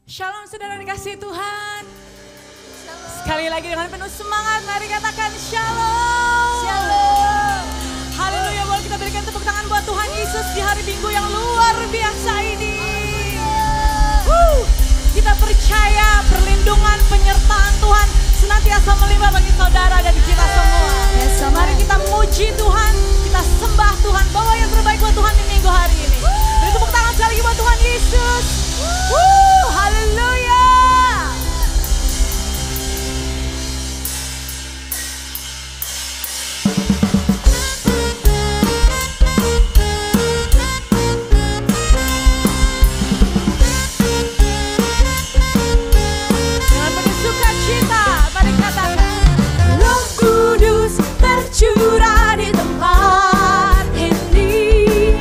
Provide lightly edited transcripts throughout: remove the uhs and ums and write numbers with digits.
Shalom saudara dikasih Tuhan. Sekali lagi dengan penuh semangat mari katakan shalom. Shalom. Haleluya, boleh kita berikan tepuk tangan buat Tuhan Yesus di hari Minggu yang luar biasa ini. Kita percaya perlindungan penyertaan Tuhan senantiasa melimpah bagi saudara dan kita semua. Mari kita muji Tuhan, kita sembah Tuhan, bawa yang terbaik buat Tuhan di minggu hari ini. Beri tepuk tangan sekali lagi buat Tuhan Yesus. Haleluya. Dengan penuh sukacita, mari katakan Roh Kudus tercurah di tempat ini,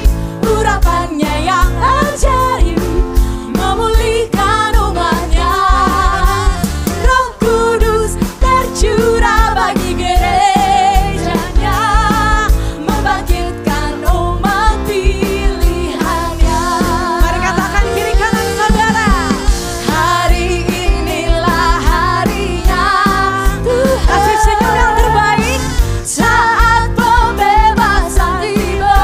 urapannya yang ajaib memulihkan umatnya. Roh Kudus tercurah bagi gerejanya, membangkitkan umat pilihannya. Mari katakan kiri kanan saudara, hari inilah harinya Tuhan. Kasih senyum yang terbaik saat pembebasan tiba.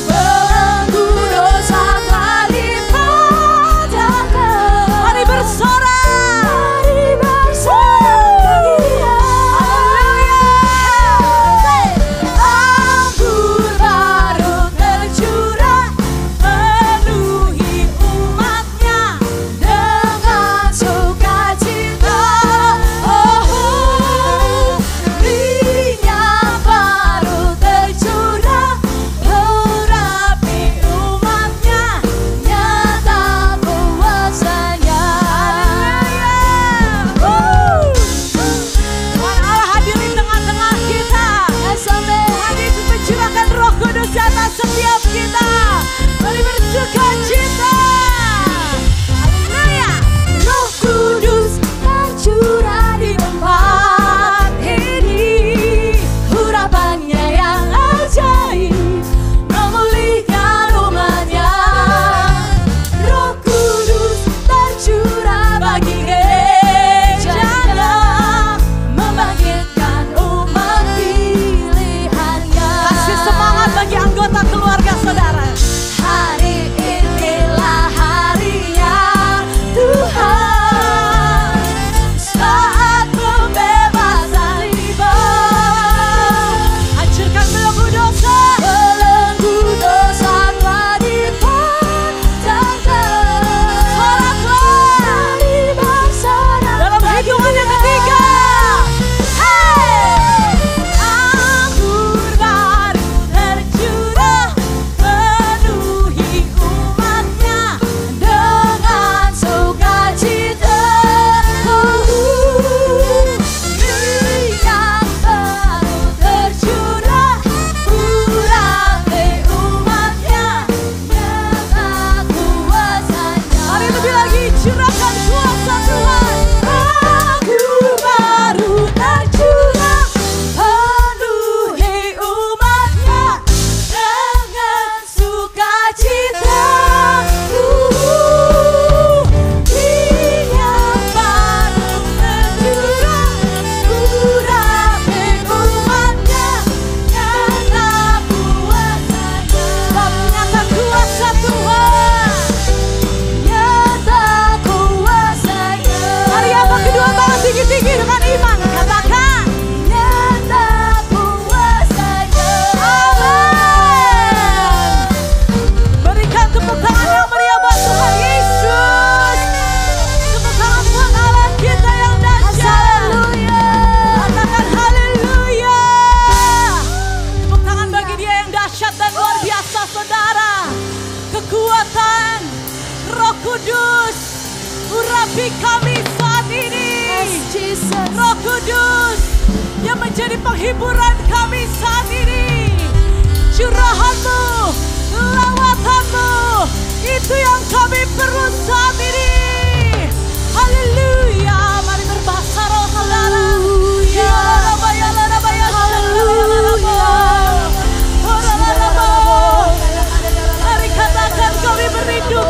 Belenggu dosa telah dipatahkan. Mari bersorak, mari bersorak. Anggur baru tercurah, penuhi umatnya dengan sukacita. Minyak baru tercurah, urapi umatnya, nyata kuasanya. Tuhan Allah hadir di tengah-tengah kita. Tuhan Yesus mencurahkan Roh Kudus di atas setiap kita. Mari bersukacita. Haleluya. Roh Kudus tercurah di tempat ini, urapannya yang ajaib memulihkan umatnya. Roh Kudus tercurah bagi gerejanya, membangkitkan umat pilihannya. Kasih semangat bagi anggota keluarga saudara. Hari inilah harinya Tuhan, saat pembebasan tiba. Hancurkan belenggu dosa, belenggu dosa telah dipatahkan. Soraklah di bersama dalam hitungan yang ketiga. Anggur baru tercurah, penuhi umatnya dengan sukacita. Minyak baru tercurah, urapi umatnya, nyata kuasanya. Mari lebih lagi curahkan kuasa Tuhan. Anggur baru tercurah, penuhi umatnya dengan sukacita. Minyak baru tercurah, urapi umatnya, nyata kuasanya. Nyata kuasa Tuhan, nyata kuasanya. Mari apa kedua tangan tinggi-tinggi dengan iman, katakan nyata kuasanya. Amin. Berikan tepuk tangan yang meriah buat Tuhan Yesus. Tepuk tangan buat Allah kita yang dahsyat. Katakan haleluya. Tepuk tangan bagi Dia yang dahsyat dan luar biasa saudara. Kekuatan Roh Kudus urapi kami saat ini. Roh Kudus yang menjadi penghiburan kami saat ini. Curahan-Mu, lawatan-Mu, itu yang kami perlu saat ini. Haleluya. Mari berbahasa roh saudara. Mari katakan kami berindu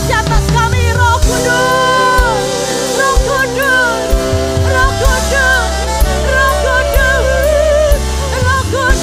di atas kami, Roh Kudus, Roh Kudus, Roh Kudus, Roh Kudus, Roh Kudus.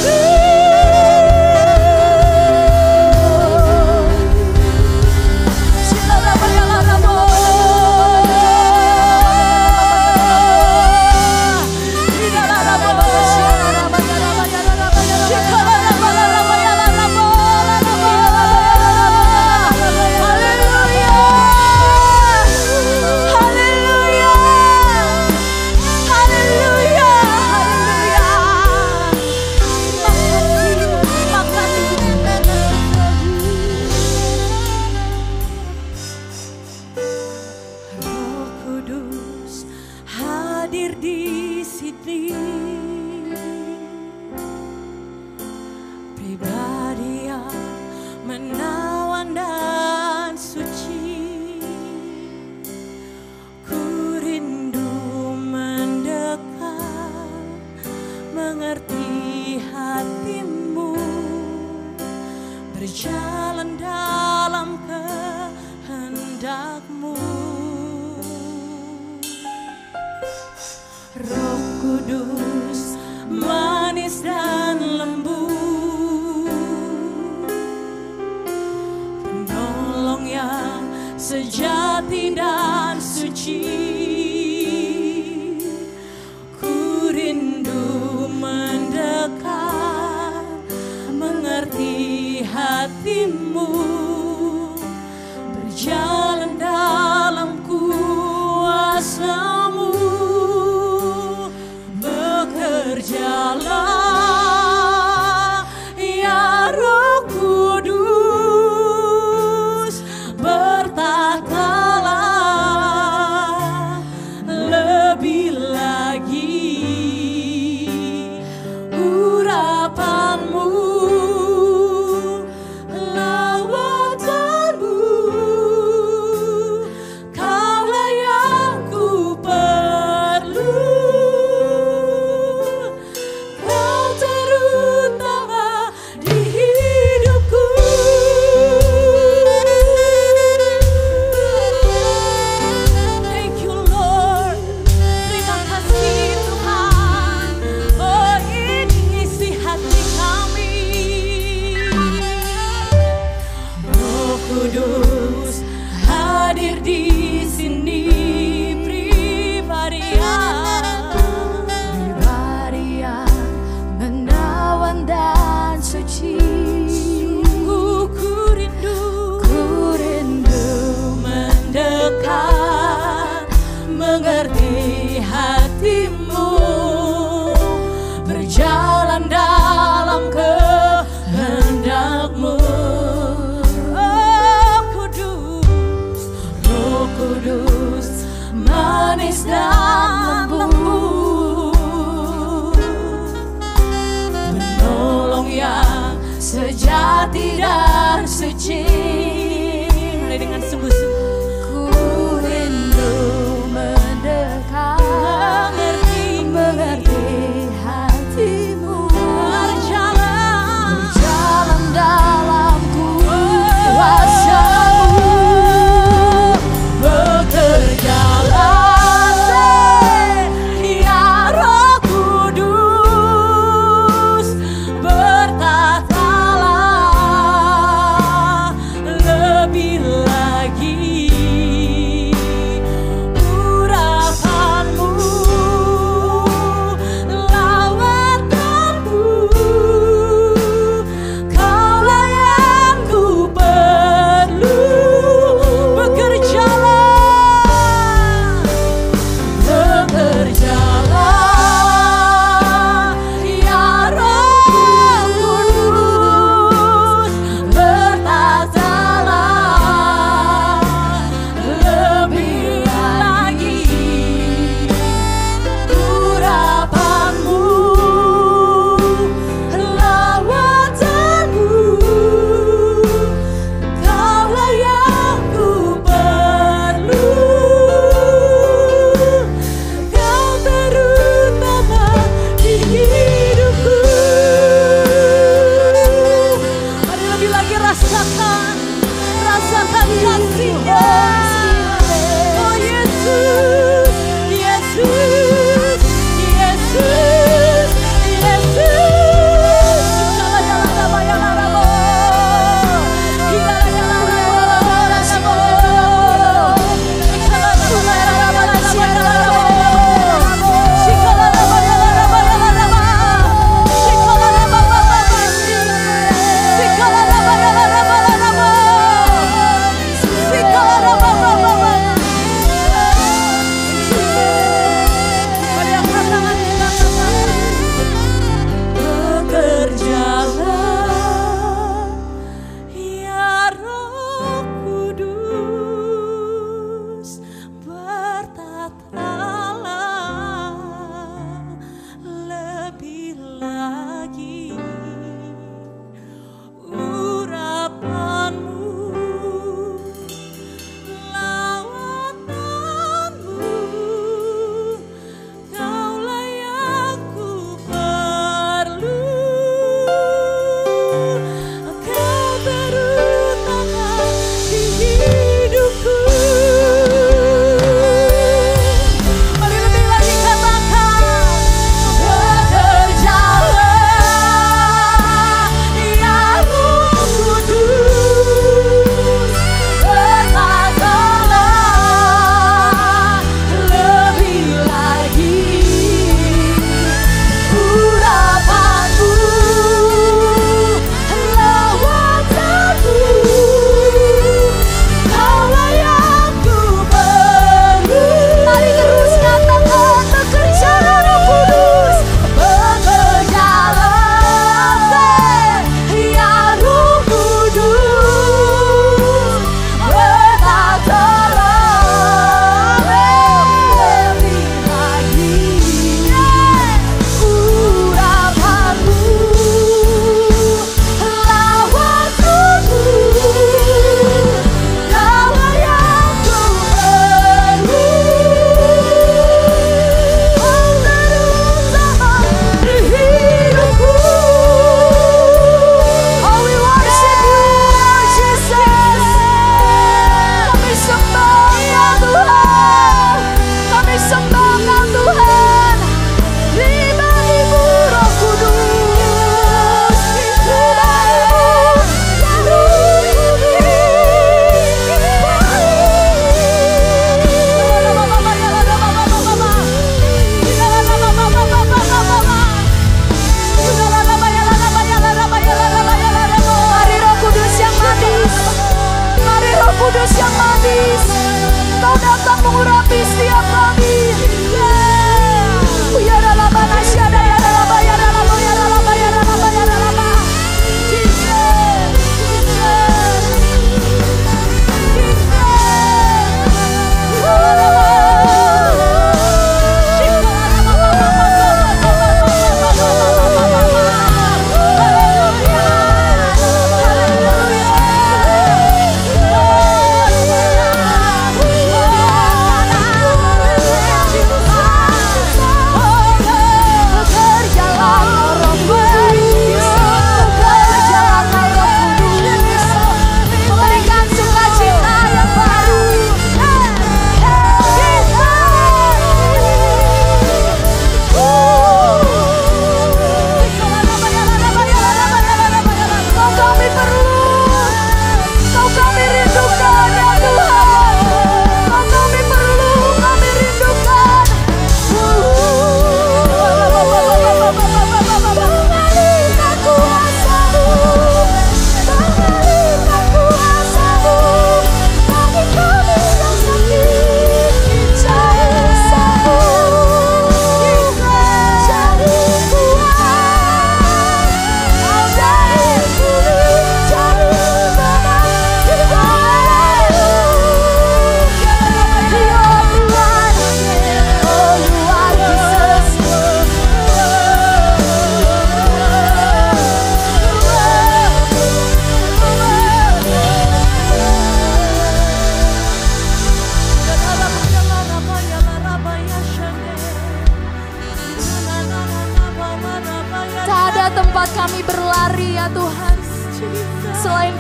Berjalan dalam kehendak-Mu, Roh Kudus manis dan lembut, penolong yang sejati dan suci. Ku rindu mendekat, mengerti hati-Mu, berjalan dalam kuasa-Mu, bekerjalah ya Roh Kudus, bertatalah lebih lagi urapan-Mu. Kudus hadir di sini, pribadi yang menawan dan suci. Sungguh ku rindu mendekat, mengerti hati-Mu, berjalan dalam kehendak-Mu. Kudus manis dan lembut, menolong yang sejati dan suci. Mari dengan sungguh-sungguh. Ku rindu mendekat, mengerti hati-Mu, berjalan dalam kuasa-Mu.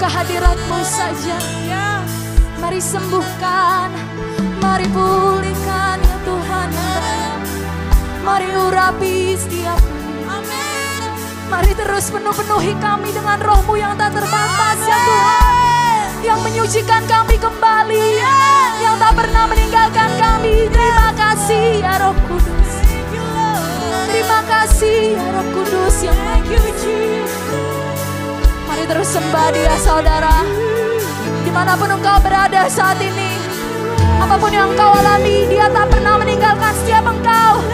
kehadirat-Mu saja. Mari Mari sembuhkan, mari pulihkan ya Tuhan yang baik. Mari urapi setiap kami. Mari terus penuhi kami dengan roh-Mu yang tak terbatas ya Tuhan, yang menyucikan kami kembali, yang tak pernah meninggalkan kami. Terima kasih ya Roh Kudus. Terima kasih ya Roh Kudus yang baik. Mari terus sembah Dia saudara. Dimanapun engkau berada saat ini, apapun yang engkau alami, Dia tak pernah meninggalkan setiap engkau.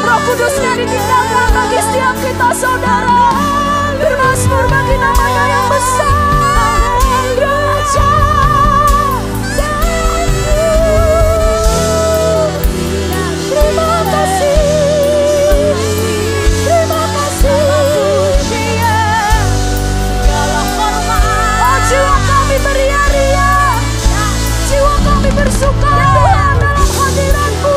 Roh Kudusnya ditinggalkan bagi setiap kita saudara. Bermazmur bagi nama-Nya yang besar, Raja. Terima kasih, terima kasih. Oh, jiwa kami beria-ria, jiwa kami bersuka Tuhan dalam hadirat-Mu.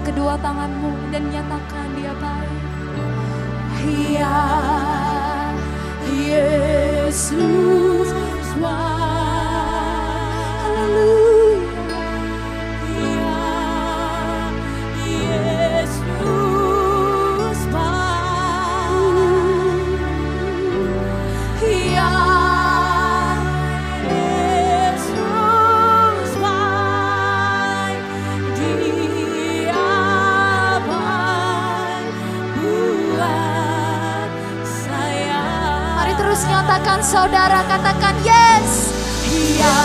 Kedua tanganmu dan nyatakan Dia baik. Ya Yesus, haleluya. Ya Yesus baik. Ya Yesus baik. Terus nyatakan saudara, katakan yes. Ya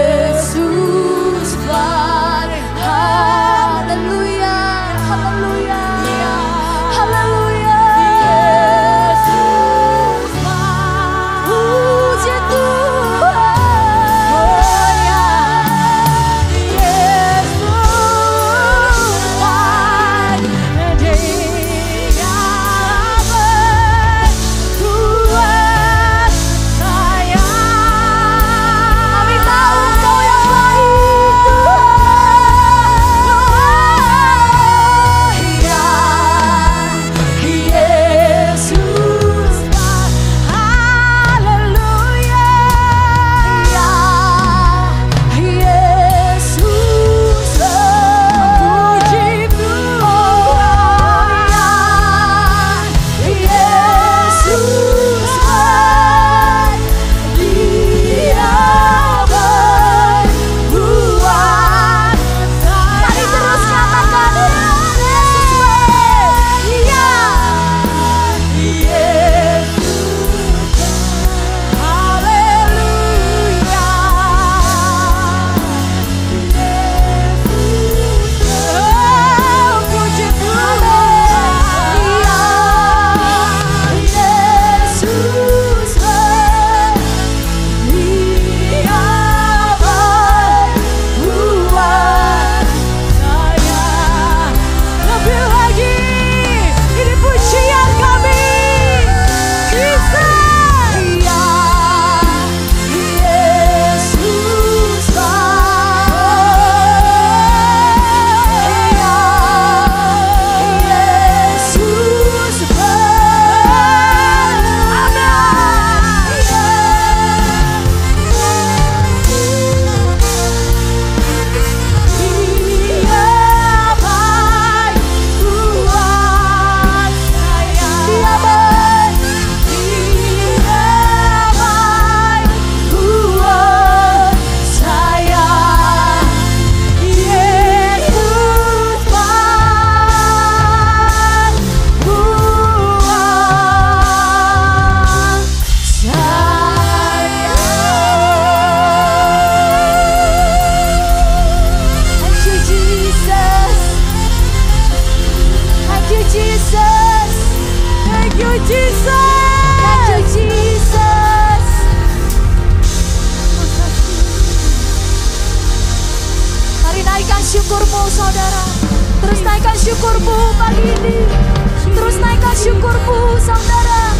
Yesus baik. Haleluya, haleluya, haleluya. Yesus baik. Puji Tuhan. Oh ya, Yesus baik. Dia syukurmu saudara. Terus naikkan syukurmu pagi ini. Terus naikkan syukurmu saudara.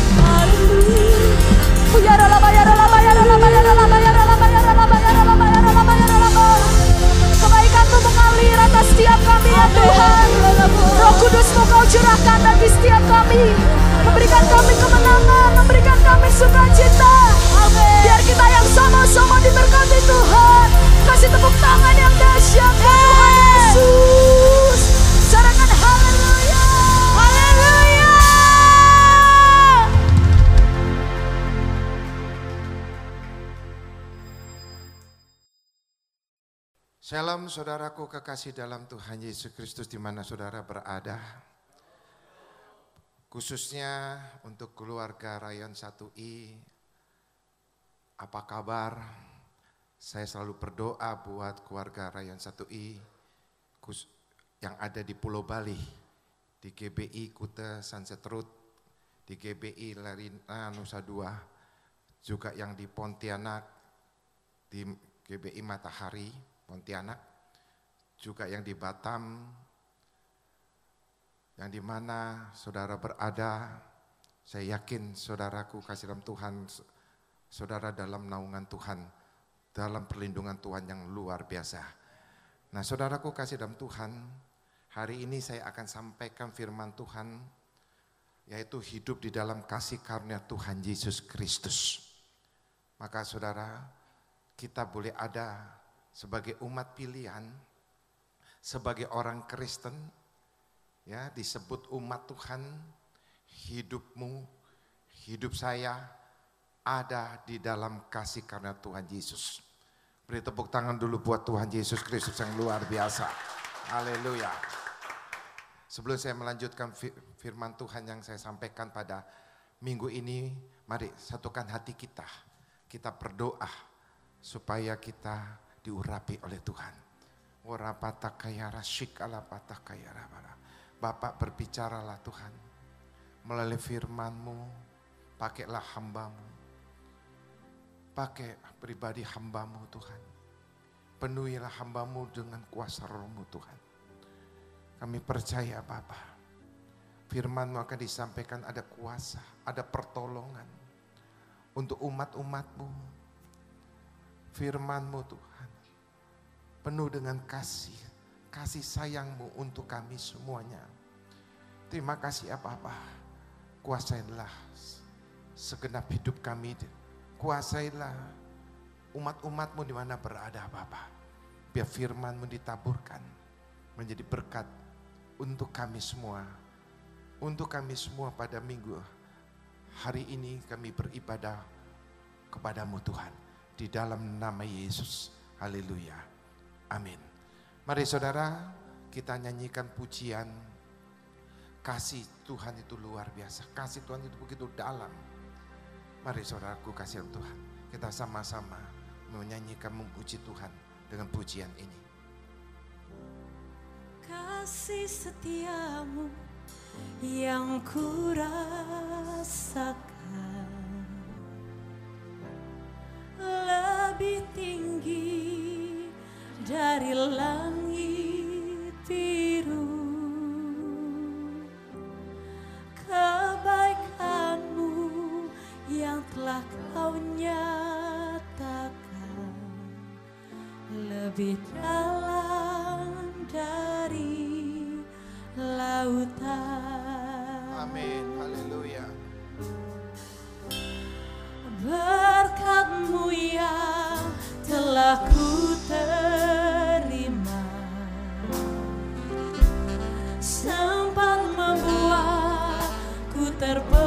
Kebaikanmu mengalir atas setiap kami ya Tuhan. Roh Kudus-Mu Kau curahkan bagi setiap kami. Memberikan kami kemenangan, memberikan kami sukacita. Biar kita yang sama-sama diberkati Tuhan. Kasih tepuk tangan yang dahsyat Tuhan Yesus. Sorakan haleluya. Haleluya. Shalom saudaraku kekasih dalam Tuhan Yesus Kristus di mana saudara berada. Khususnya untuk keluarga Rayon 1I, apa kabar? Saya selalu berdoa buat keluarga Rayon 1I yang ada di Pulau Bali, di GBI Kuta Sunset Road, di GBI Larina Nusa Dua, juga yang di Pontianak, di GBI Matahari Pontianak, juga yang di Batam, yang di mana saudara berada. Saya yakin saudaraku kasih dalam Tuhan, saudara dalam naungan Tuhan, dalam perlindungan Tuhan yang luar biasa. Nah saudaraku kasih dalam Tuhan, hari ini saya akan sampaikan firman Tuhan, yaitu hidup di dalam kasih karunia Tuhan Yesus Kristus. Maka saudara, kita boleh ada sebagai umat pilihan, sebagai orang Kristen, ya disebut umat Tuhan. Hidupmu, hidup saya ada di dalam kasih karunia Tuhan Yesus. Beri tepuk tangan dulu buat Tuhan Yesus Kristus yang luar biasa. Haleluya. Sebelum saya melanjutkan firman Tuhan yang saya sampaikan pada minggu ini, mari satukan hati kita. Kita berdoa supaya kita diurapi oleh Tuhan. Bapak berbicaralah Tuhan. Melalui firman-Mu, pakailah hamba-Mu. Pakai pribadi hamba-Mu Tuhan. Penuhilah hamba-Mu dengan kuasa Roh-Mu Tuhan. Kami percaya Bapa, firman-Mu akan disampaikan ada kuasa, ada pertolongan untuk umat-umat-Mu. Firman-Mu Tuhan penuh dengan kasih sayang-Mu untuk kami semuanya. Terima kasih ya Bapa, kuasailah segenap hidup kami, kuasailah umat-umat-Mu di mana berada Bapa. Biar firman-Mu ditaburkan menjadi berkat untuk kami semua. Untuk kami semua pada minggu hari ini kami beribadah kepada-Mu Tuhan. Di dalam nama Yesus. Haleluya. Amin. Mari saudara, kita nyanyikan pujian. Kasih Tuhan itu luar biasa. Kasih Tuhan itu begitu dalam. Mari saudaraku kasih Tuhan. Kita sama-sama menyanyikan memuji Tuhan dengan pujian ini. Kasih setiamu yang ku rasakan lebih tinggi dari langit biru. Kebaikan-Mu yang telah Kau nyatakan lebih dalam dari lautan. Amin. Haleluya. Berkat-Mu yang telah ku terima sempat membuatku terpesona.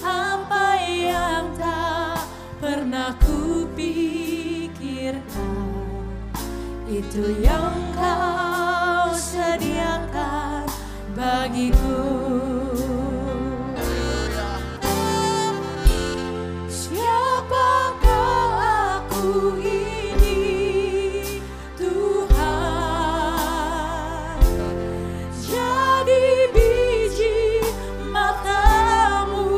Apa yang tak pernah ku pikirkan, itu yang Kau sediakan bagiku. Siapakah aku ini Tuhan? Jadi biji mata-Mu.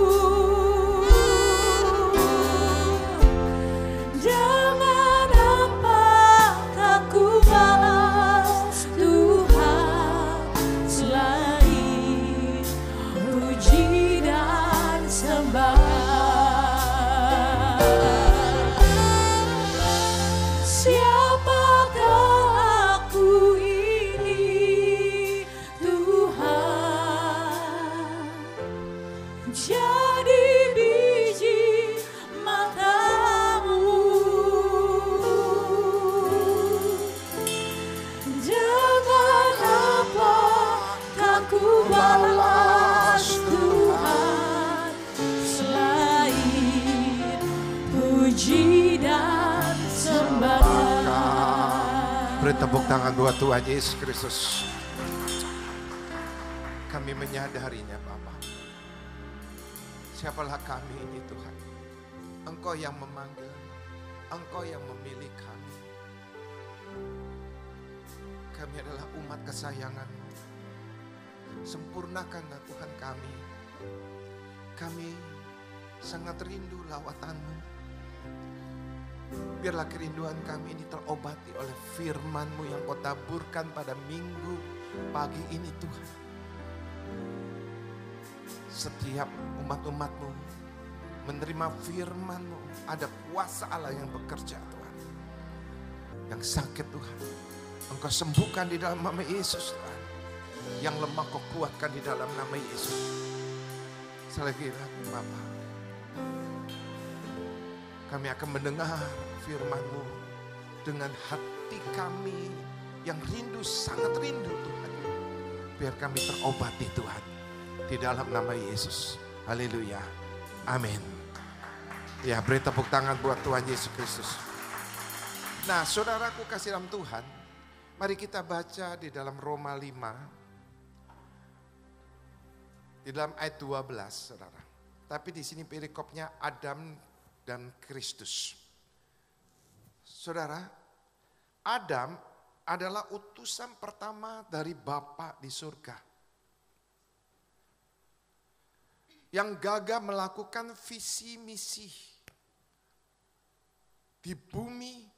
puji dan sembah. Beri tepuk tangan buat Tuhan Yesus Kristus. Kami menyadarinya Bapa. Siapalah kami ini Tuhan. Engkau yang memanggil, Engkau yang memilih kami. Kami adalah umat kesayangan-Mu. Sempurnakanlah Tuhan kami. Kami sangat rindu lawatan-Mu. Biarlah kerinduan kami ini terobati oleh firman-Mu yang Kau taburkan pada minggu pagi ini Tuhan. Setiap umat-umat-Mu menerima firman-Mu, ada kuasa Allah yang bekerja Tuhan. Yang sakit Tuhan, Engkau sembuhkan di dalam nama Yesus Tuhan. Yang lemah Kau kuatkan di dalam nama Yesus. Selagi lagi Bapa, kami akan mendengar firman-Mu dengan hati kami yang rindu, sangat rindu Tuhan. Biar kami terobati Tuhan. Di dalam nama Yesus. Haleluya. Amin. Ya, beri tepuk tangan buat Tuhan Yesus Kristus. Nah, saudaraku kasih dalam Tuhan, mari kita baca di dalam Roma 5. Di dalam ayat 12, saudara. Tapi di sini perikopnya Adam dan Kristus. Saudara, Adam adalah utusan pertama dari Bapa di surga. Yang gagal melakukan visi misi di bumi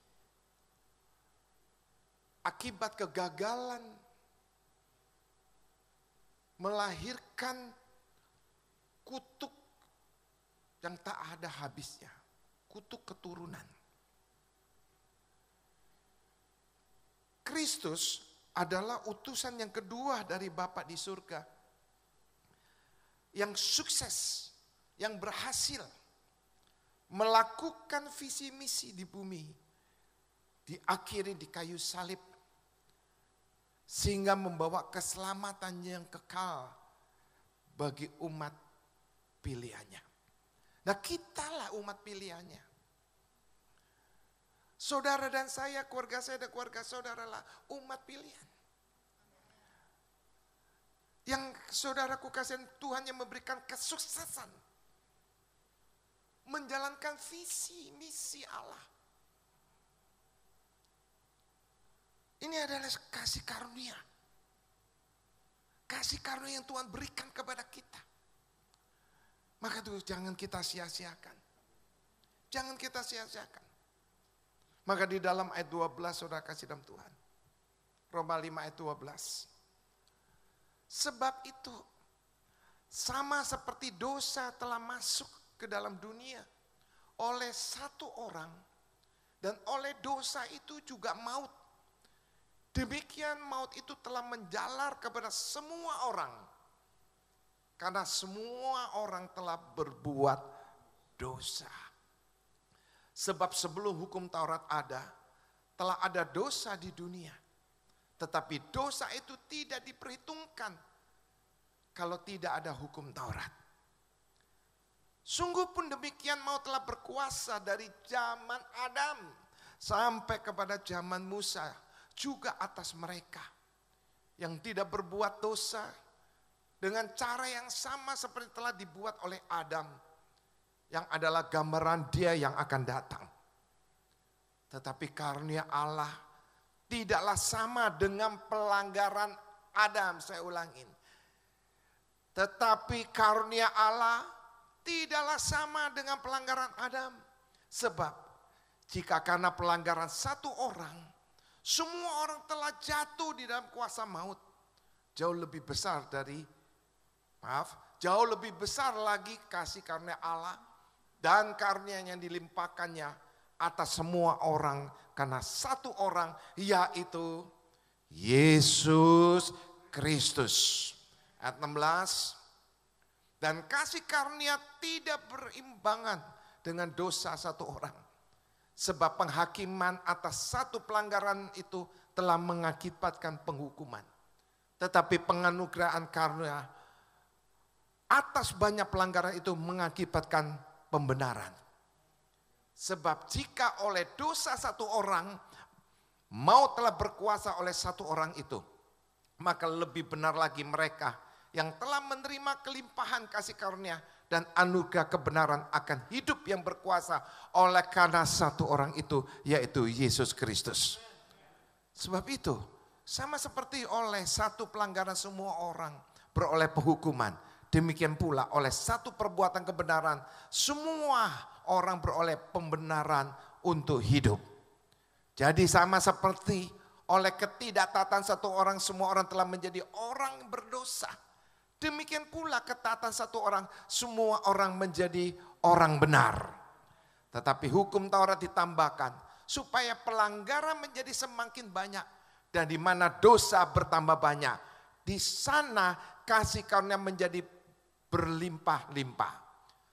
akibat kegagalan melahirkan kutuk yang tak ada habisnya, kutuk keturunan. Kristus adalah utusan yang kedua dari Bapa di surga. Yang sukses, yang berhasil melakukan visi misi di bumi, diakhiri di kayu salib, sehingga membawa keselamatan yang kekal bagi umat pilihannya. Nah, kitalah umat pilihannya. Saudara dan saya, keluarga saya dan keluarga saudara lah umat pilihan. Yang saudaraku kasih Tuhan yang memberikan kesuksesan. Menjalankan visi misi Allah. Ini adalah kasih karunia. Kasih karunia yang Tuhan berikan kepada kita. Maka itu jangan kita sia-siakan. Jangan kita sia-siakan. Maka di dalam ayat 12 saudara kasih dalam Tuhan. Roma 5 ayat 12. Sebab itu sama seperti dosa telah masuk ke dalam dunia oleh satu orang dan oleh dosa itu juga maut. Demikian maut itu telah menjalar kepada semua orang karena semua orang telah berbuat dosa. Sebab sebelum hukum Taurat ada, telah ada dosa di dunia. Tetapi dosa itu tidak diperhitungkan kalau tidak ada hukum Taurat. Sungguh pun demikian maut telah berkuasa dari zaman Adam sampai kepada zaman Musa juga atas mereka yang tidak berbuat dosa dengan cara yang sama seperti telah dibuat oleh Adam yang adalah gambaran Dia yang akan datang. Tetapi karunia Allah tidaklah sama dengan pelanggaran Adam, saya ulangin. Tetapi karunia Allah tidaklah sama dengan pelanggaran Adam. Sebab jika karena pelanggaran satu orang, semua orang telah jatuh di dalam kuasa maut. Jauh lebih besar lagi kasih karunia Allah dan karunia yang dilimpahkannya atas semua orang. Karena satu orang yaitu Yesus Kristus. Ayat 16. Dan kasih karunia tidak berimbangan dengan dosa satu orang. Sebab penghakiman atas satu pelanggaran itu telah mengakibatkan penghukuman. Tetapi penganugerahan karunia atas banyak pelanggaran itu mengakibatkan pembenaran. Sebab jika oleh dosa satu orang, maut telah berkuasa oleh satu orang itu, maka lebih benar lagi mereka yang telah menerima kelimpahan kasih karunia dan anugerah kebenaran akan hidup yang berkuasa oleh karena satu orang itu, yaitu Yesus Kristus. Sebab itu, sama seperti oleh satu pelanggaran semua orang beroleh penghukuman, demikian pula oleh satu perbuatan kebenaran semua orang beroleh pembenaran untuk hidup. Jadi sama seperti oleh ketidaktaatan satu orang, semua orang telah menjadi orang berdosa. Demikian pula ketaatan satu orang, semua orang menjadi orang benar. Tetapi hukum Taurat ditambahkan supaya pelanggaran menjadi semakin banyak. Dan di mana dosa bertambah banyak, di sana kasih karunia menjadi berlimpah-limpah.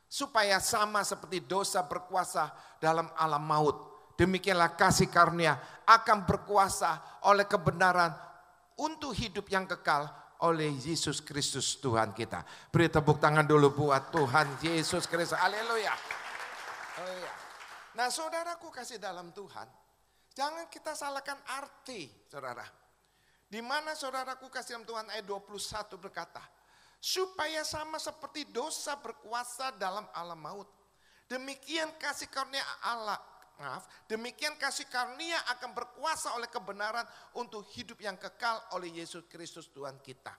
Supaya sama seperti dosa berkuasa dalam alam maut, demikianlah kasih karunia akan berkuasa oleh kebenaran untuk hidup yang kekal oleh Yesus Kristus Tuhan kita. Beri tepuk tangan dulu buat Tuhan Yesus Kristus. Haleluya. Nah saudaraku kasih dalam Tuhan, jangan kita salahkan arti saudara. Di mana saudaraku kasih dalam Tuhan ayat 21 berkata, supaya sama seperti dosa berkuasa dalam alam maut, demikian kasih karunia Allah. Demikian kasih karunia akan berkuasa oleh kebenaran untuk hidup yang kekal oleh Yesus Kristus Tuhan kita.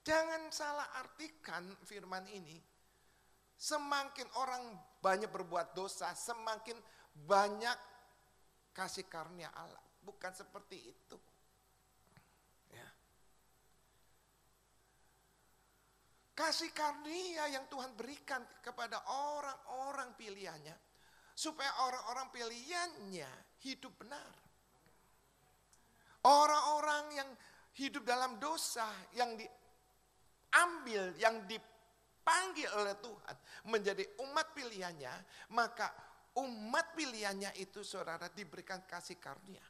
Jangan salah artikan firman ini. Semakin orang banyak berbuat dosa, semakin banyak kasih karunia Allah. Bukan seperti itu. Ya. Kasih karunia yang Tuhan berikan kepada orang-orang pilihannya, supaya orang-orang pilihannya hidup benar. Orang-orang yang hidup dalam dosa, yang diambil, yang dipanggil oleh Tuhan menjadi umat pilihannya, maka umat pilihannya itu saudara diberikan kasih karunia.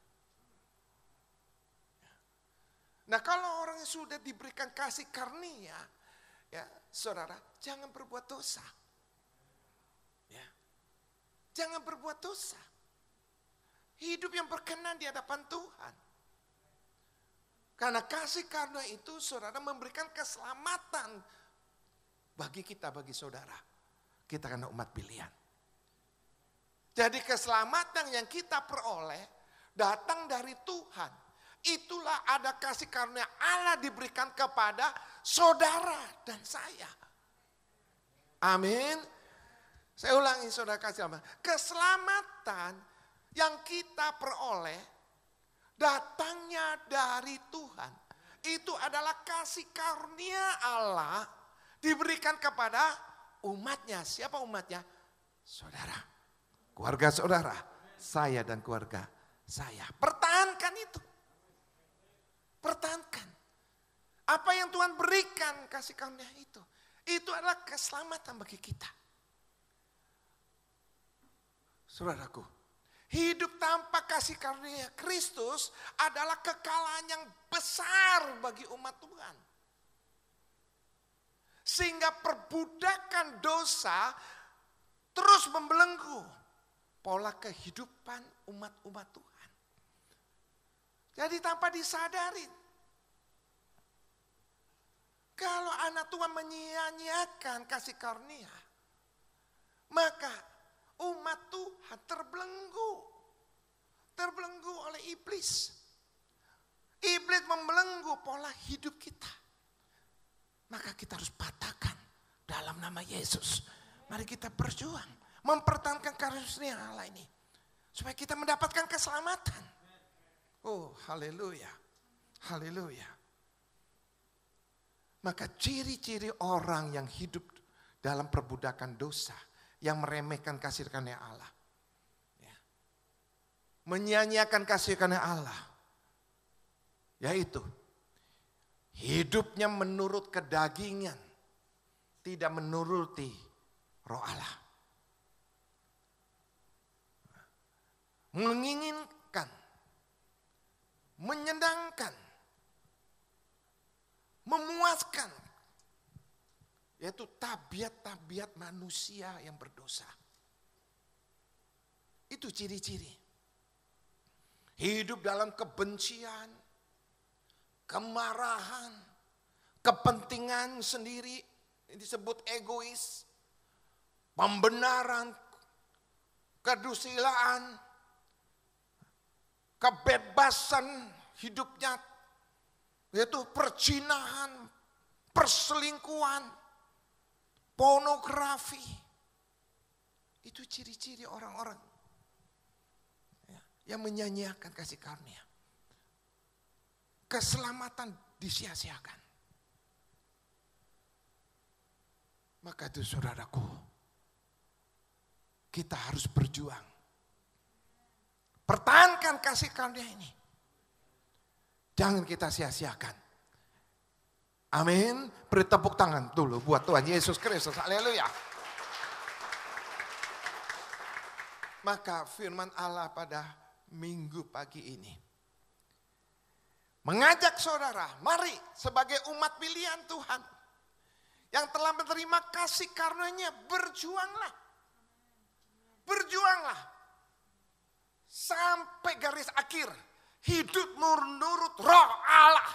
Nah kalau orang yang sudah diberikan kasih karunia, ya saudara jangan berbuat dosa. Jangan berbuat dosa. Hidup yang berkenan di hadapan Tuhan. Karena kasih karunia itu saudara memberikan keselamatan bagi kita, bagi saudara. Kita karena umat pilihan. Jadi keselamatan yang kita peroleh datang dari Tuhan. Itulah ada kasih karunia Allah diberikan kepada saudara dan saya. Amin. Saya ulangi saudara kasih Allah. Keselamatan yang kita peroleh datangnya dari Tuhan. Itu adalah kasih karunia Allah diberikan kepada umatnya. Siapa umatnya? Saudara. Keluarga saudara. Saya dan keluarga saya. Pertahankan itu. Pertahankan. Apa yang Tuhan berikan kasih karunia itu. Itu adalah keselamatan bagi kita. Saudaraku, hidup tanpa kasih karunia Kristus adalah kekalahan yang besar bagi umat Tuhan. Sehingga perbudakan dosa terus membelenggu pola kehidupan umat-umat Tuhan. Jadi tanpa disadari, kalau anak Tuhan menyia-nyiakan kasih karunia, maka umat Tuhan terbelenggu oleh iblis. Iblis membelenggu pola hidup kita. Maka kita harus patahkan dalam nama Yesus. Mari kita berjuang mempertahankan karunia Allah ini, supaya kita mendapatkan keselamatan. Oh, haleluya. Haleluya. Maka ciri-ciri orang yang hidup dalam perbudakan dosa, yang meremehkan kasih karunia Allah, ya, menyia-nyiakan kasih karunia Allah, yaitu hidupnya menurut kedagingan, tidak menuruti Roh Allah, menginginkan, menyenangkan, memuaskan, yaitu tabiat-tabiat manusia yang berdosa. Itu ciri-ciri. Hidup dalam kebencian, kemarahan, kepentingan sendiri, disebut egois, pembenaran, kedusilaan, kebebasan hidupnya, yaitu perzinahan, perselingkuhan, pornografi. Itu ciri-ciri orang-orang yang menyanyiakan kasih karunia. Keselamatan disia-siakan. Maka itu saudaraku, kita harus berjuang. Pertahankan kasih karunia ini. Jangan kita sia-siakan. Amin. Beri tepuk tangan dulu buat Tuhan Yesus Kristus. Haleluya. Maka firman Allah pada minggu pagi ini mengajak saudara, mari sebagai umat pilihan Tuhan yang telah menerima kasih karunia-Nya, berjuanglah. Berjuanglah sampai garis akhir. Hidup menurut Roh Allah,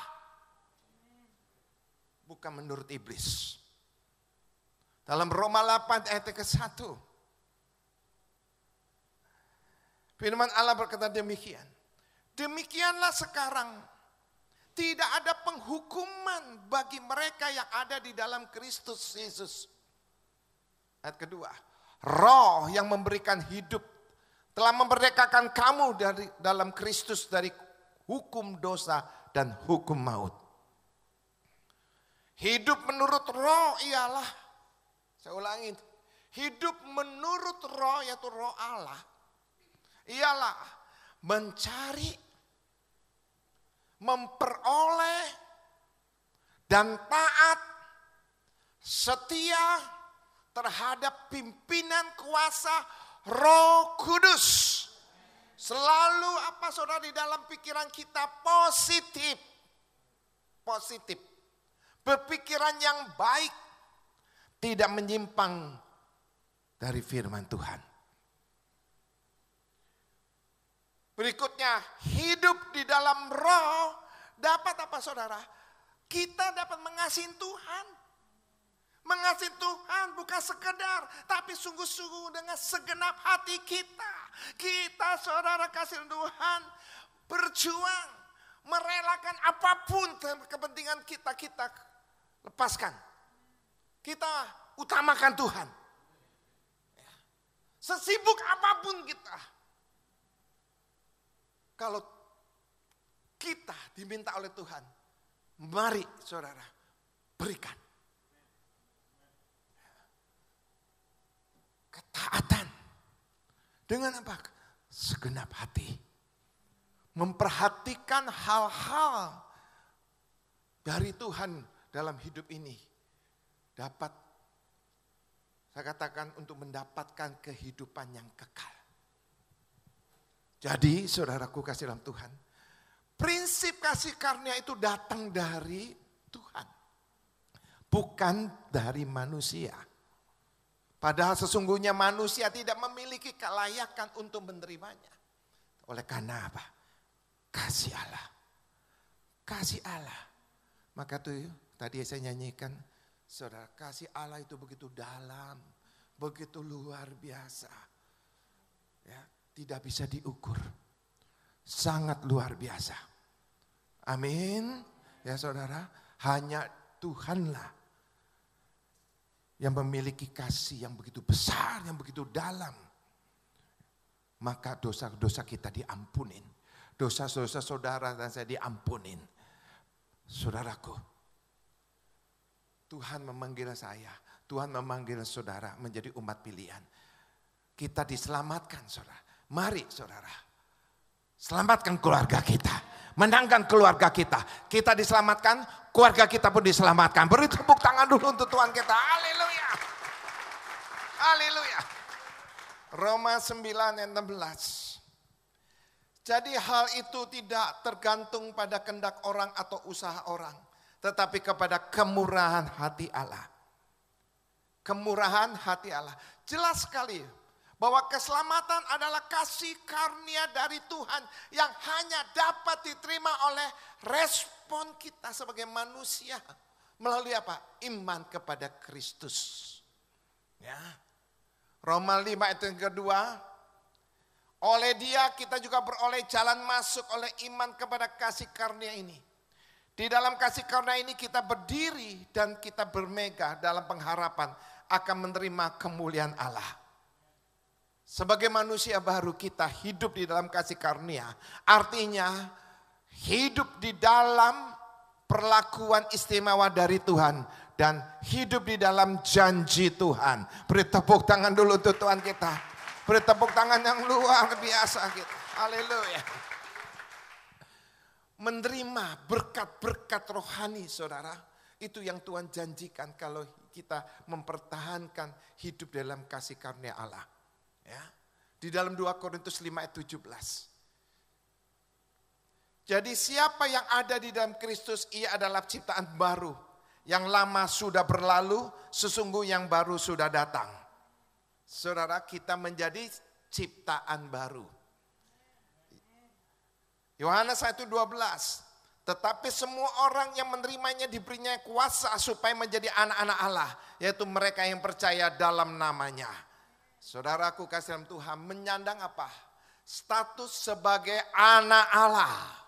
bukan menurut iblis. Dalam Roma 8 ayat ke-1, firman Allah berkata demikian. Demikianlah sekarang tidak ada penghukuman bagi mereka yang ada di dalam Kristus Yesus. Ayat kedua, Roh yang memberikan hidup telah memerdekakan kamu dari dalam Kristus dari hukum dosa dan hukum maut. Hidup menurut Roh ialah, saya ulangi, hidup menurut Roh yaitu Roh Allah, ialah mencari, memperoleh, dan taat, setia terhadap pimpinan kuasa Roh Kudus. Selalu apa saudara di dalam pikiran kita positif. Positif. Berpikiran yang baik. Tidak menyimpang dari firman Tuhan. Berikutnya, hidup di dalam Roh dapat apa saudara? Kita dapat mengasihi Tuhan. Mengasihi Tuhan bukan sekedar, tapi sungguh-sungguh dengan segenap hati kita. Kita saudara kasih Tuhan berjuang, merelakan apapun kepentingan kita lepaskan. Kita utamakan Tuhan. Sesibuk apapun kita. Kalau kita diminta oleh Tuhan, mari saudara berikan. Ketaatan. Dengan apa? Segenap hati. Memperhatikan hal-hal dari Tuhan dalam hidup ini. Dapat, saya katakan untuk mendapatkan kehidupan yang kekal. Jadi saudaraku kasih dalam Tuhan. Prinsip kasih karunia itu datang dari Tuhan. Bukan dari manusia. Padahal sesungguhnya manusia tidak memiliki kelayakan untuk menerimanya. Oleh karena apa? Kasih Allah. Kasih Allah. Maka itu tadi saya nyanyikan, saudara, kasih Allah itu begitu dalam, begitu luar biasa. Ya, tidak bisa diukur. Sangat luar biasa. Amin. Ya saudara, hanya Tuhanlah yang memiliki kasih yang begitu besar, yang begitu dalam. Maka dosa-dosa kita diampunin. Dosa-dosa saudara dan saya diampunin. Saudaraku, Tuhan memanggil saya, Tuhan memanggil saudara menjadi umat pilihan. Kita diselamatkan saudara. Mari saudara, selamatkan keluarga kita. Menangkan keluarga kita. Kita diselamatkan, keluarga kita pun diselamatkan. Beri tepuk tangan dulu untuk Tuhan kita. Haleluya. Haleluya. Roma 9 ayat 16. Jadi hal itu tidak tergantung pada kehendak orang atau usaha orang. Tetapi kepada kemurahan hati Allah. Kemurahan hati Allah. Jelas sekali Bahwa keselamatan adalah kasih karunia dari Tuhan yang hanya dapat diterima oleh respon kita sebagai manusia. Melalui apa? Iman kepada Kristus. Ya. Roma 5 ayat yang kedua. Oleh Dia kita juga beroleh jalan masuk oleh iman kepada kasih karunia ini. Di dalam kasih karunia ini kita berdiri dan kita bermegah dalam pengharapan akan menerima kemuliaan Allah. Sebagai manusia baru kita hidup di dalam kasih karunia. Artinya hidup di dalam perlakuan istimewa dari Tuhan. Dan hidup di dalam janji Tuhan. Beri tepuk tangan dulu untuk Tuhan kita. Beri tepuk tangan yang luar biasa gitu. Haleluya. Menerima berkat-berkat rohani saudara. Itu yang Tuhan janjikan kalau kita mempertahankan hidup dalam kasih karunia Allah. Ya. Di dalam 2 Korintus 5 ayat 17. Jadi siapa yang ada di dalam Kristus, ia adalah ciptaan baru. Yang lama sudah berlalu, sesungguhnya yang baru sudah datang. Saudara, kita menjadi ciptaan baru. Yohanes 1:12. Tetapi semua orang yang menerimanya diberinya kuasa supaya menjadi anak-anak Allah. Yaitu mereka yang percaya dalam namanya. Saudaraku kasih dalam Tuhan, menyandang apa? Status sebagai anak Allah.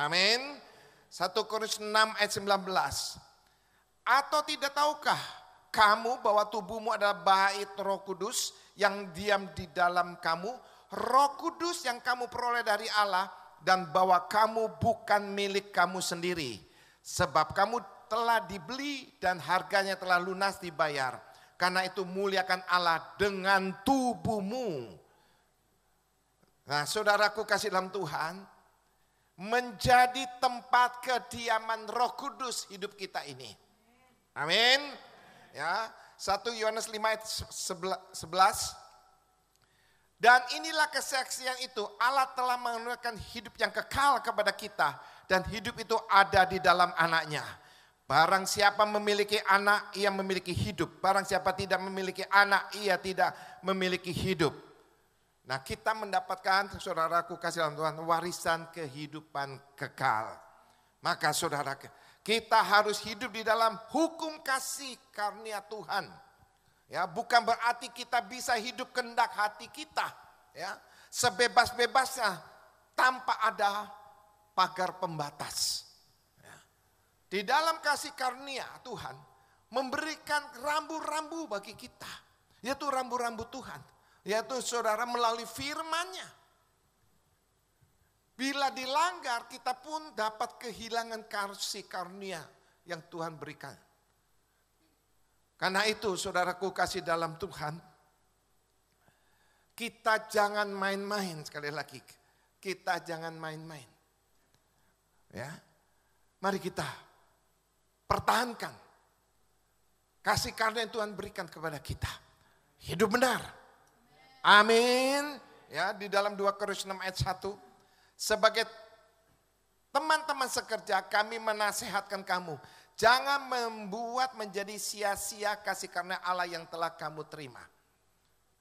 Amin. 1 Korintus 6 ayat 19. Atau tidak tahukah kamu bahwa tubuhmu adalah bait Roh Kudus yang diam di dalam kamu, Roh Kudus yang kamu peroleh dari Allah, dan bahwa kamu bukan milik kamu sendiri, sebab kamu telah dibeli dan harganya telah lunas dibayar. Karena itu muliakan Allah dengan tubuhmu. Nah, saudaraku kasih dalam Tuhan, menjadi tempat kediaman Roh Kudus hidup kita ini. Amin. Ya, 1 Yohanes 5 ayat 11. Dan inilah kesaksian itu, Allah telah menganugerahkan hidup yang kekal kepada kita, dan hidup itu ada di dalam anaknya. Barang siapa memiliki anak, ia memiliki hidup. Barang siapa tidak memiliki anak, ia tidak memiliki hidup. Nah, kita mendapatkan, saudaraku kasih dalam Tuhan, warisan kehidupan kekal. Maka saudara, kita harus hidup di dalam hukum kasih karunia Tuhan. Ya, bukan berarti kita bisa hidup kehendak hati kita, ya, sebebas-bebasnya tanpa ada pagar pembatas. Ya. Di dalam kasih karunia Tuhan memberikan rambu-rambu bagi kita, yaitu rambu-rambu Tuhan, yaitu saudara melalui firman-Nya. Bila dilanggar, kita pun dapat kehilangan kasih karunia yang Tuhan berikan. Karena itu saudaraku kasih dalam Tuhan, kita jangan main-main, sekali lagi. Kita jangan main-main. Ya. Mari kita pertahankan kasih karunia yang Tuhan berikan kepada kita. Hidup benar. Amin. Ya, di dalam 2 Korintus 6 ayat 1. Sebagai teman-teman sekerja, kami menasihatkan kamu, jangan membuat menjadi sia-sia kasih karunia Allah yang telah kamu terima.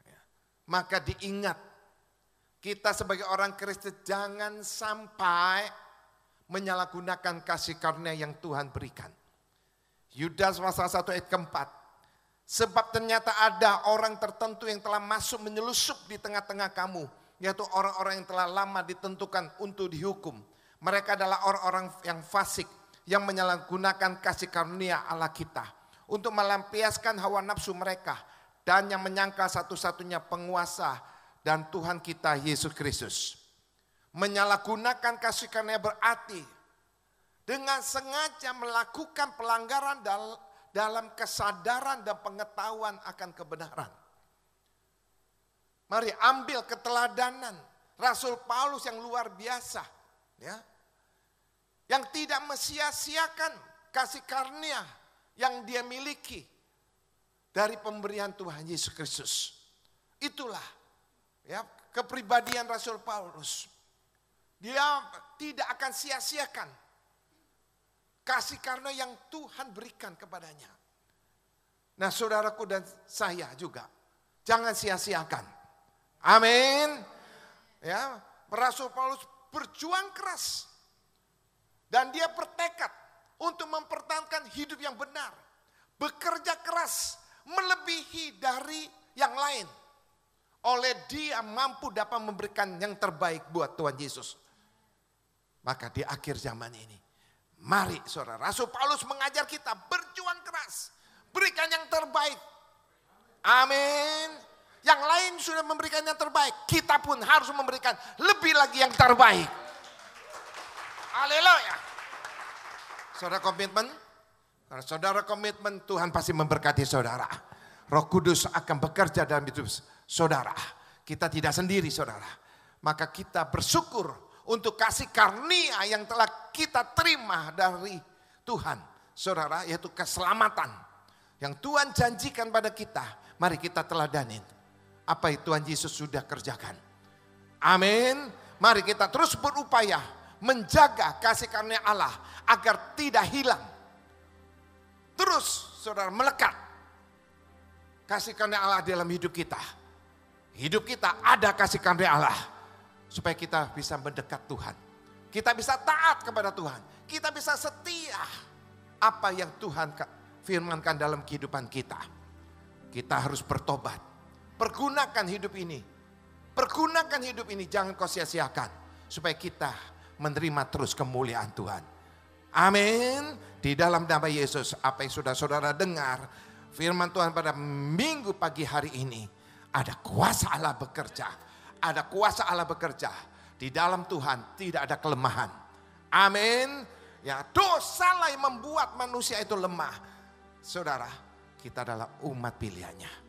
Ya. Maka diingat, kita sebagai orang Kristen jangan sampai menyalahgunakan kasih karunia yang Tuhan berikan. Yudas pasal 1 ayat keempat. Sebab ternyata ada orang tertentu yang telah masuk menyelusup di tengah-tengah kamu, yaitu orang-orang yang telah lama ditentukan untuk dihukum. Mereka adalah orang-orang yang fasik, yang menyalahgunakan kasih karunia Allah kita untuk melampiaskan hawa nafsu mereka, dan yang menyangka satu-satunya penguasa dan Tuhan kita Yesus Kristus. Menyalahgunakan kasih karunia berarti dengan sengaja melakukan pelanggaran dalam kesadaran dan pengetahuan akan kebenaran. Mari ambil keteladanan Rasul Paulus yang luar biasa, ya, yang tidak mesia-siakan kasih karunia yang dia miliki dari pemberian Tuhan Yesus Kristus. Itulah, ya, kepribadian Rasul Paulus. Dia tidak akan sia-siakan kasih karunia yang Tuhan berikan kepadanya. Nah, saudaraku dan saya juga, jangan sia-siakan. Amin. Ya, Rasul Paulus berjuang keras. Dan dia bertekad untuk mempertahankan hidup yang benar. Bekerja keras melebihi dari yang lain. Oleh dia mampu dapat memberikan yang terbaik buat Tuhan Yesus. Maka di akhir zaman ini, mari saudara, Rasul Paulus mengajar kita berjuang keras. Berikan yang terbaik. Amin. Yang lain sudah memberikan yang terbaik. Kita pun harus memberikan lebih lagi yang terbaik. Haleluya. Saudara komitmen? Karena saudara komitmen, Tuhan pasti memberkati saudara. Roh Kudus akan bekerja dalam hidup saudara. Kita tidak sendiri saudara. Maka kita bersyukur untuk kasih karunia yang telah kita terima dari Tuhan. Saudara, yaitu keselamatan. Yang Tuhan janjikan pada kita. Mari kita teladanin. Apa yang Tuhan Yesus sudah kerjakan. Amin. Mari kita terus berupaya menjaga kasih karunia Allah agar tidak hilang. Terus saudara melekat kasih karunia Allah dalam hidup kita. Hidup kita ada kasih karunia Allah supaya kita bisa mendekat Tuhan. Kita bisa taat kepada Tuhan. Kita bisa setia apa yang Tuhan firmankan dalam kehidupan kita. Kita harus bertobat. Pergunakan hidup ini. Pergunakan hidup ini, jangan kau sia-siakan. Supaya kita menerima terus kemuliaan Tuhan. Amin. Di dalam nama Yesus, apa yang sudah saudara dengar, firman Tuhan pada minggu pagi hari ini, ada kuasa Allah bekerja. Ada kuasa Allah bekerja. Di dalam Tuhan tidak ada kelemahan. Amin. Ya, dosalah yang membuat manusia itu lemah. Saudara, kita adalah umat pilihannya.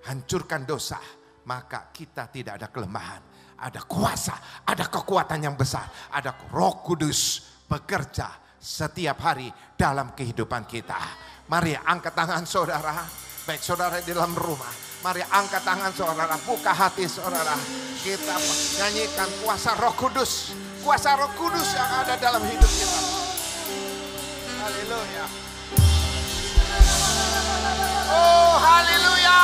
Hancurkan dosa, maka kita tidak ada kelemahan. Ada kuasa, ada kekuatan yang besar. Ada Roh Kudus bekerja setiap hari dalam kehidupan kita. Mari angkat tangan saudara. Baik saudara di dalam rumah. Mari angkat tangan saudara. Buka hati saudara. Kita menyanyikan kuasa Roh Kudus. Kuasa Roh Kudus yang ada dalam hidup kita. Haleluya. Oh haleluya.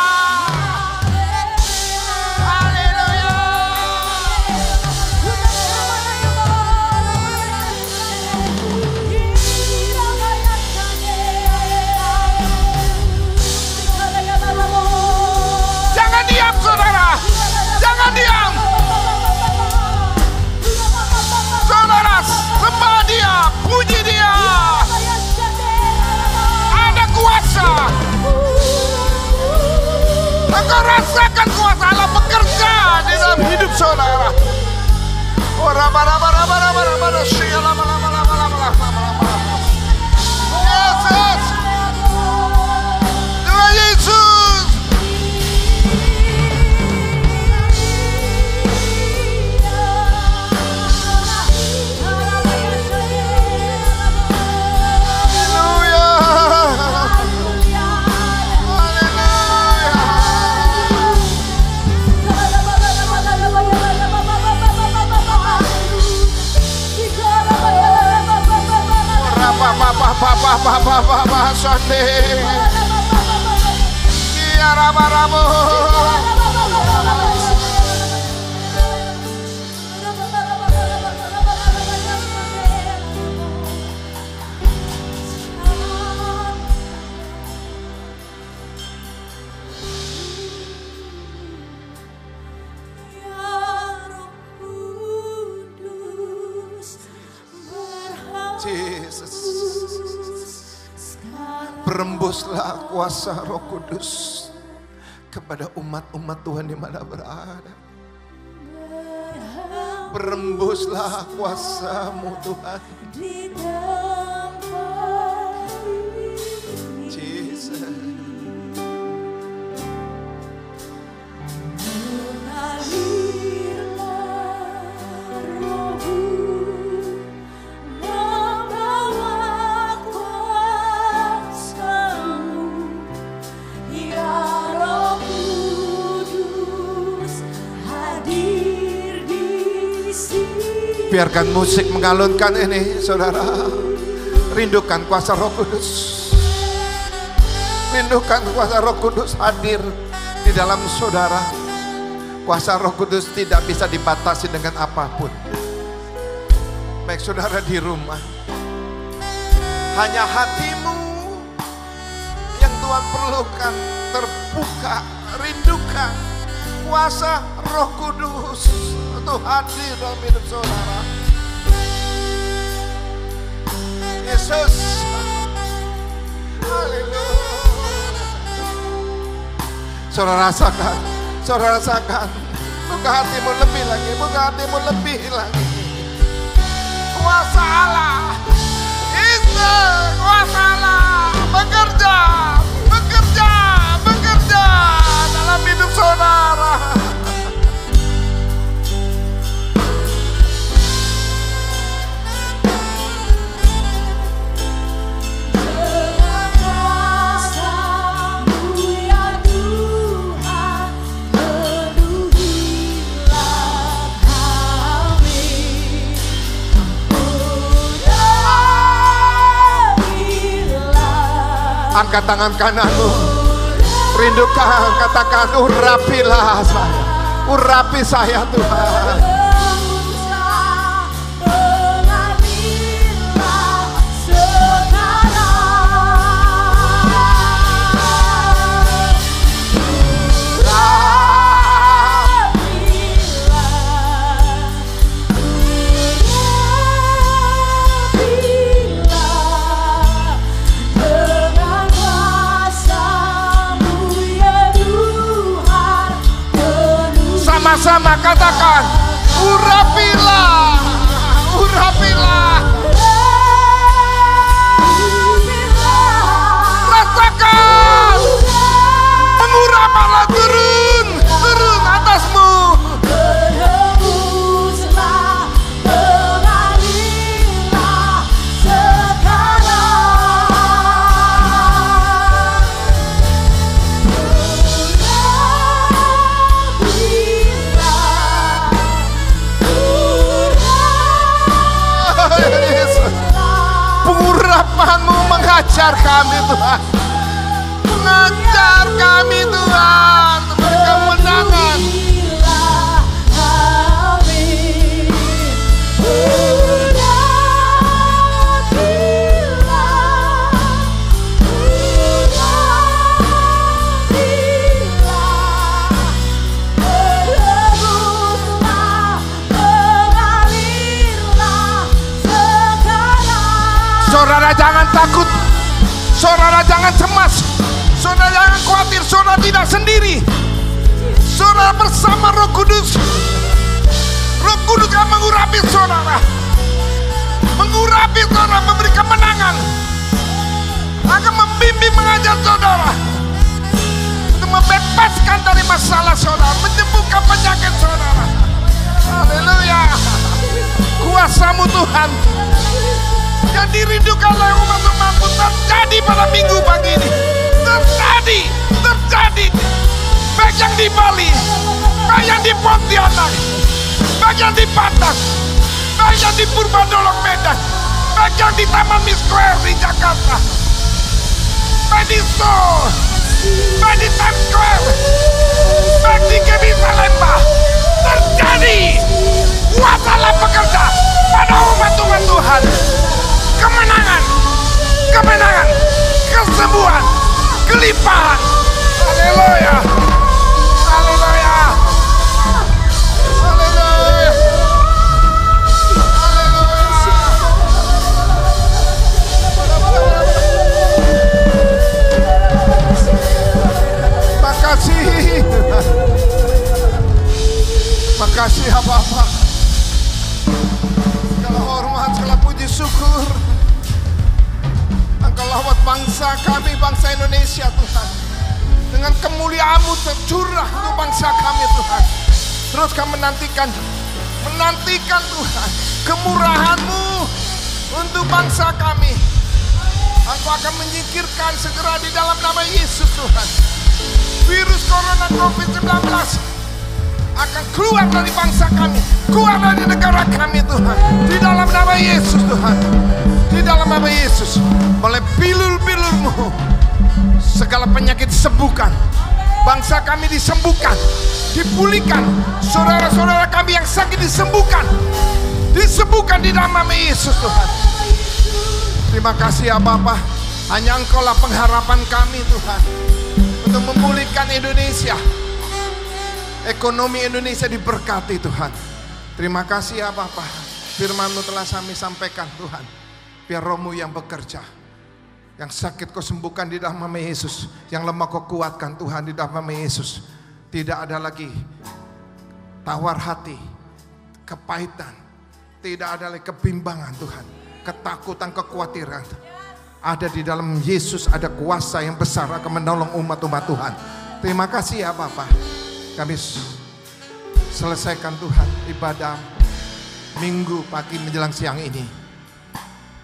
Jangan diam. Saudara, sembah dia, puji dia. Ada kuasa. Engkau rasakan kuasa Allah bekerja di dalam hidup saudara. Yesus. Tuhan Yesus. Papa Sunday. Kiara Maramo. Berembuslah kuasa Roh Kudus kepada umat-umat Tuhan di mana berada. Berembuslah kuasa-Mu Tuhan. Jesus. Biarkan musik mengalunkan ini, saudara. Rindukan kuasa Roh Kudus. Rindukan kuasa Roh Kudus hadir di dalam saudara. Kuasa Roh Kudus tidak bisa dibatasi dengan apapun. Baik saudara di rumah, hanya hatimu yang Tuhan perlukan terbuka, rindukan kuasa Roh Kudus untuk hadir dalam hidup saudara. Yesus, haleluya. Saudara rasakan, buka hatimu lebih lagi, buka hatimu lebih lagi. Kuasa Allah, kuasa Allah bekerja dalam hidup saudara. Angkat tangan kananmu, rindukan, katakan, urapilah saya, urapi saya Tuhan. Sama katakan, urapilah, rasakan, mengurap Allah turun atasmu. Pengurapanmu mengajar kami Tuhan, mengajar kami Tuhan, beri kemenangan. Saudara jangan takut, saudara jangan cemas, saudara jangan khawatir, saudara tidak sendiri. Saudara bersama Roh Kudus. Roh Kudus akan mengurapi saudara, memberi kemenangan, akan membimbing, mengajar saudara untuk membebaskan dari masalah saudara, menyembuhkan penyakit saudara. Haleluya. Kuasa-Mu Tuhan yang dirindukan oleh umat-umat-Mu terjadi pada minggu pagi ini. Terjadi. Baik yang di Bali, baik yang di Pontianak, baik yang di Batak, baik yang di Purbadolok Medan, baik yang di Taman Square di Jakarta, baik di Seoul, baik di Times Square, baik di Gebisa Lembah. Terjadi kuasa Allah bekerja pada umat-umat Tuhan. Kemenangan, kesembuhan, kelimpahan. Haleluya. Makasih ya Bapak. Segala hormat, segala puji syukur Engkau lawat bangsa kami, bangsa Indonesia Tuhan. Dengan kemuliaan-Mu tercurah untuk bangsa kami Tuhan. Terus kami menantikan Tuhan kemurahan-Mu untuk bangsa kami. Engkau akan menyingkirkan segera di dalam nama Yesus Tuhan. Virus corona COVID-19 akan keluar dari bangsa kami, keluar dari negara kami Tuhan. Di dalam nama Yesus Tuhan. Di dalam nama Yesus. Oleh pilul-pilur-Mu segala penyakit sembuhkan. Bangsa kami disembuhkan, dipulihkan. Saudara-saudara kami yang sakit disembuhkan. Disembuhkan di dalam nama Yesus Tuhan. Terima kasih ya Bapa. Hanya Engkaulah pengharapan kami Tuhan. Untuk memulihkan Indonesia. Ekonomi Indonesia diberkati Tuhan. Terima kasih ya Bapa. Firman-Mu telah kami sampaikan Tuhan. Biar Roh-Mu yang bekerja. Yang sakit Kau sembuhkan di dalam nama Yesus. Yang lemah Kau kuatkan Tuhan di dalam nama Yesus. Tidak ada lagi tawar hati, kepahitan. Tidak ada lagi kebimbangan Tuhan. Ketakutan, kekhawatiran. Ada di dalam Yesus ada kuasa yang besar akan menolong umat-umat Tuhan. Terima kasih ya Bapa. Kami selesaikan Tuhan ibadah Minggu pagi menjelang siang ini.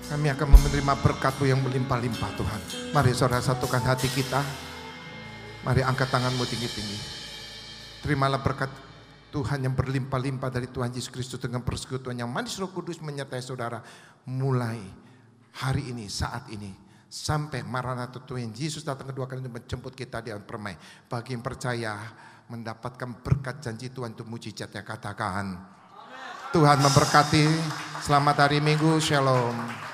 Kami akan menerima berkat-Mu yang melimpah-limpah Tuhan. Mari saudara satukan hati kita. Mari angkat tanganmu tinggi-tinggi. Terimalah berkat Tuhan yang berlimpah-limpah dari Tuhan Yesus Kristus dengan persekutuan yang manis Roh Kudus menyertai saudara. Mulai hari ini, saat ini. Sampai Maranatha Tuhan Yesus datang kedua kali untuk menjemput kita di alam permai. Bagi yang percaya mendapatkan berkat janji Tuhan untuk mujizatnya, katakan. Tuhan memberkati. Selamat hari Minggu. Shalom.